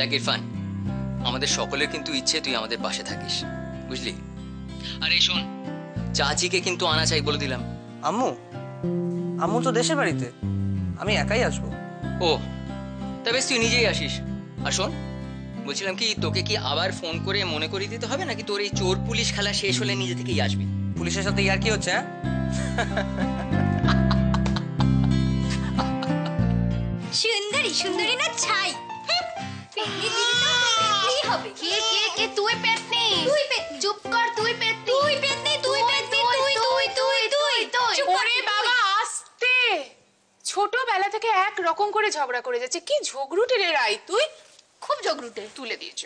দেখ ইরফান, আমাদের সকলের কিন্তু ইচ্ছে তুই আমাদের পাশে থাকিস, বুঝলি? আরে শোন, চাচিকে কিন্তু আনা চাই বলে দিলাম। আম্মু আম্মু তো দেশের বাড়িতে, আমি একাই আসবো। ও তা বেশ, তুই নিজেই আসিস। আর শোন, বলছিলাম কি, তোকে কি আবার ফোন করে মনে করিয়ে দিতে হবে, নাকি তোর এই চোর পুলিশ খেলা শেষ হলে নিজে থেকেই আসবি? পুলিশের সাথে ইয়ার কি হচ্ছে? হ্যাঁ, সুন্দরী সুন্দরী না ছাই। তুই পেতনি, তুই পেতনি, চুপ কর। তুই পেতনি, তুই পেতনি, তুই পেতনি, তুই তুই তুই তুই তুই। ওরে বাবা আস্তে, ছোটবেলা থেকে এক রকম করে ঝগড়া করে যাচ্ছে। কি ঝগড়ুটে রে রাই তুই, খুব ঝগড়ুটে। তুলে দিয়েছ।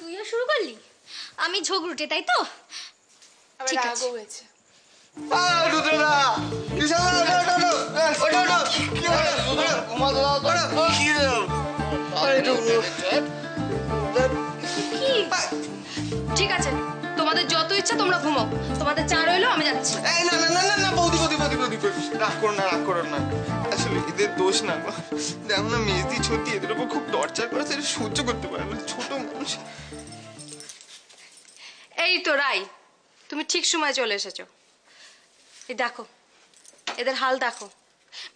তুইও শুরু করলি? আমি ঝগড়ুটে তাই তো? আবার ঠিক আছে। রাগও হয়েছে। কি? ঠিক আছে, তোমাদের যত ইচ্ছা তোমরা ঘুমাও, তোমাদের চা রইলো, আমি যাচ্ছি। রাগ করো না। আসলে এদের দোষ না, দেখো না মেজদি সত্যি এদের উপর খুব টর্চার করেছে, সহ্য করতে পারে না, ছোট মানুষ। এই তো রাই, তুমি ঠিক সময় চলে এসেছো। এই দেখো এদের হাল দেখো,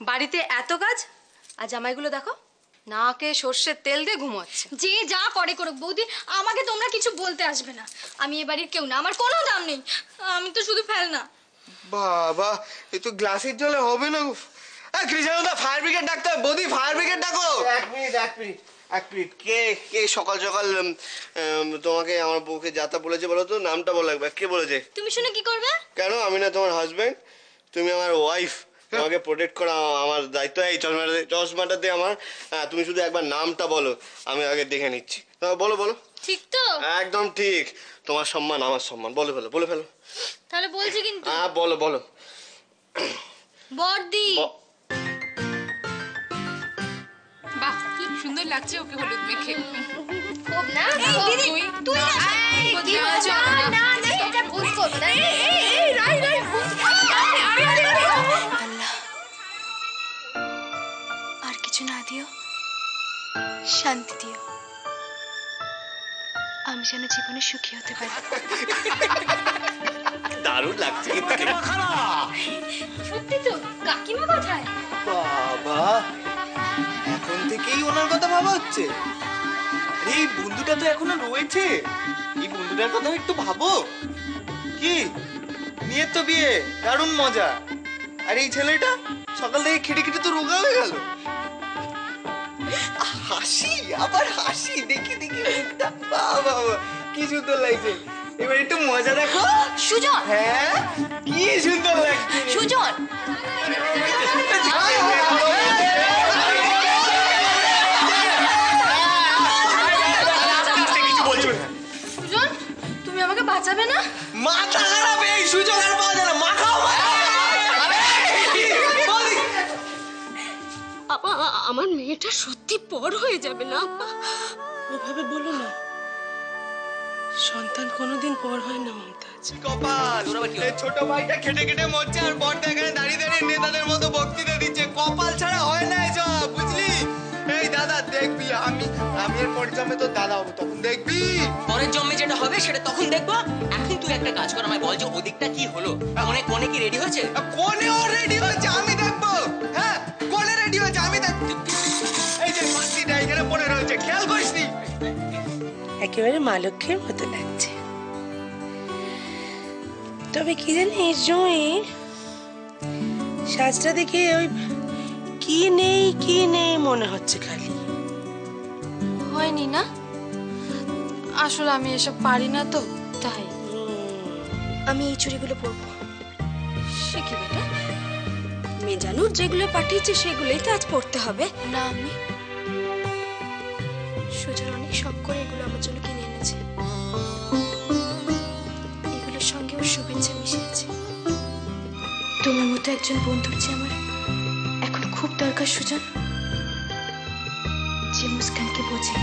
বাড়িতে এত কাজ, আর জামাইগুলো দেখো নাকে সর্ষের তেল দিয়ে ঘুমোচ্ছে। যে যা করে করুক বৌদি, আমাকে তোমরা কিছু বলতে আসবে না। আমি এ বাড়ির কেউ না, আমার কোনো দাম নেই, আমি তো শুধু ফেলনা। বাবা এই তো গ্লাসের জলে হবে না। কৃষ্ণদা ফায়ার ব্রিগেড ডাকতে হবে, বৌদি ফায়ার ব্রিগেড ডাকো। এক মিনিট কে কে সকাল সকাল তোমাকে আমার বউকে যাতা বলেছে বলো তো? নামটা বলো একবার, কে বলেছে? তুমি শুনে কি করবে? কেন, আমি না তোমার হাজবেন্ড? তুমি আমার ওয়াইফ, আমাকে প্রোটেক্ট করা আমার দায়িত্ব। এই চশমাটাতে আমার, তুমি শুধু একবার নামটা বলো, আমি আগে দেখে নিচ্ছি। বলো বলো। ঠিক তো? একদম ঠিক, তোমার সম্মান আমার সম্মান। বলে ফেলো। তাহলে বলছি কিন্তু। হ্যাঁ বলো। বর্দি। বাহ কি সুন্দর লাগছে ওকে হলুদ মেখে। খুব না? এই দিদি, তুই না। কি বলছো? না এটা ভুল করবো না। রাই আল্লাহ, আর কিছু না দিও, শান্তি দিও, আমি যেন জীবনে সুখী হতে পারি। দারুণ লাগছে। সত্যি তো? কাকিমা কোথায়? বাবা এখন থেকেই ওনার কথা ভাবা হচ্ছে? এই বন্ধুটা তো এখনো রয়েছে, এই বন্ধুটার কথা একটু ভাবো। কি নিয়ে তো বিয়ে, দারুণ মজা। আর এই ছেলেটা সকাল থেকে খেটে তো রোগা হয়ে গেল। হাসি, আবার হাসি, দেখি মুখটা। বাবা কি সুন্দর লাগছে। এবার একটু মজা দেখো। সুজন। হ্যাঁ কি সুন্দর লাগছে সুজন। সুজন, তুমি আমাকে বাঁচাবে না? মাথা খারাপ, এই সুযোগ আর পাওয়া যায় না। মাখাও আমার মেয়েটা সত্যি পর হয়ে যাবে না? ওভাবে বলো না, সন্তান কোনোদিন পর হয় না মমতাজ। কপাল, এই ছোট ভাইটা খেটে মরছে আর বড়টা এখানে দাঁড়িয়ে নেতাদের মতো বক্তৃতা দিচ্ছে। কপাল ছাড়া হয় না এসব, বুঝলি? এই দাদা দেখবি, আমি এর পরের জন্মে তোর দাদা হবো, তখন দেখবি। পরের জন্মে যেটা হবে সেটা তখন দেখবো। এখন তুই একটা কাজ কর, আমায় বল যে ওদিকটা কি হলো, কোনে কি রেডি হয়েছে? কোনে ও রেডি হয়েছে, আমি দেখবো। হ্যাঁ কোনে রেডি হয়েছে আমি দেখবো। এই যে মাটিটা এখানে পড়ে রয়েছে, খেয়াল করিসনি? একেবারে মা লক্ষ্মীর মতো লাগছে। তবে কি জানিস জয়, সাজটা দেখে ওই কি নেই মনে হচ্ছে খালি। হয়নি না? আসলে আমি এসব পারি না তো, তাই। আমি এই চুড়িগুলো পরবো। সে কি বেটা? মেজানুর যেগুলো পাঠিয়েছে সেগুলোই তো আজ পড়তে হবে না। আমি সুজন অনেক শখ করে এগুলো আমার জন্য কিনে এনেছে, এগুলোর সঙ্গে ওর শুভেচ্ছা মিশে আছে। তোমার মতো একজন বন্ধুর যে আমার এখন খুব দরকার সুজন, যে মুস্কানকে বোঝে,